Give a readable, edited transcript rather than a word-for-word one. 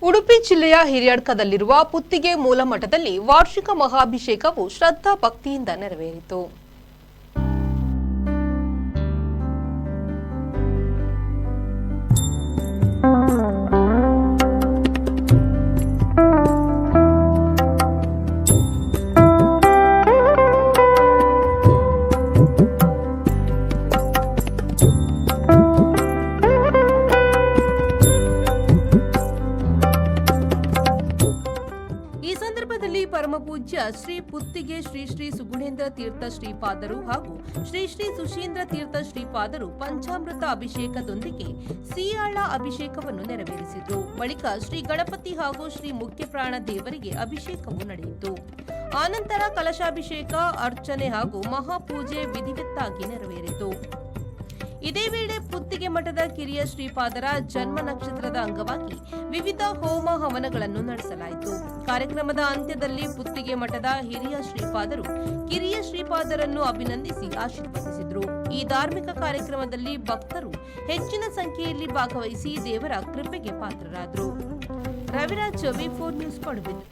ಉಡುಪಿ ಜಿಲ್ಲೆಯ ಹಿರಿಯಡ್ಕದಲ್ಲಿರುವ ಪುತ್ತಿಗೆ ಮೂಲಮಠದಲ್ಲಿ ವಾರ್ಷಿಕ ಮಹಾಭಿಷೇಕವು ಶ್ರದ್ಧಾ ಭಕ್ತಿಯಿಂದ ನೆರವೇರಿತು. ಈ ಸಂದರ್ಭದಲ್ಲಿ ಪರಮಪೂಜ್ಯ ಶ್ರೀ ಪುತ್ತಿಗೆ ಶ್ರೀ ಶ್ರೀ ಸುಗುಣೇಂದ್ರ ತೀರ್ಥ ಶ್ರೀಪಾದರು ಹಾಗೂ ಶ್ರೀ ಶ್ರೀ ಸುಶೀಂದ್ರ ತೀರ್ಥ ಶ್ರೀಪಾದರು ಪಂಚಾಮೃತ ಅಭಿಷೇಕದೊಂದಿಗೆ ಸಿಯಾಳ ಅಭಿಷೇಕವನ್ನು ನೆರವೇರಿಸಿದರು. ಬಳಿಕ ಶ್ರೀ ಗಣಪತಿ ಹಾಗೂ ಶ್ರೀ ಮುಖ್ಯಪ್ರಾಣ ದೇವರಿಗೆ ಅಭಿಷೇಕವು ನಡೆಯಿತು. ಆನಂತರ ಕಲಶಾಭಿಷೇಕ, ಅರ್ಚನೆ ಹಾಗೂ ಮಹಾಪೂಜೆ ವಿಧಿವತ್ತಾಗಿ ನೆರವೇರಿತು. ಇದೇ ವೇಳೆ ಪುತ್ತಿಗೆ ಮಠದ ಕಿರಿಯ ಶ್ರೀಪಾದರ ಜನ್ಮ ನಕ್ಷತ್ರದ ಅಂಗವಾಗಿ ವಿವಿಧ ಹೋಮ ಹವನಗಳನ್ನು ನಡೆಸಲಾಯಿತು. ಕಾರ್ಯಕ್ರಮದ ಅಂತ್ಯದಲ್ಲಿ ಪುತ್ತಿಗೆ ಮಠದ ಹಿರಿಯ ಶ್ರೀಪಾದರು ಕಿರಿಯ ಶ್ರೀಪಾದರನ್ನು ಅಭಿನಂದಿಸಿ ಆಶೀರ್ವದಿಸಿದರು. ಈ ಧಾರ್ಮಿಕ ಕಾರ್ಯಕ್ರಮದಲ್ಲಿ ಭಕ್ತರು ಹೆಚ್ಚಿನ ಸಂಖ್ಯೆಯಲ್ಲಿ ಭಾಗವಹಿಸಿ ದೇವರ ಕೃಪೆಗೆ ಪಾತ್ರರಾದರು. ರವಿರಾಜ್, ವಿ4 ನ್ಯೂಸ್, ಪಡುಬಿದ್ರಿ.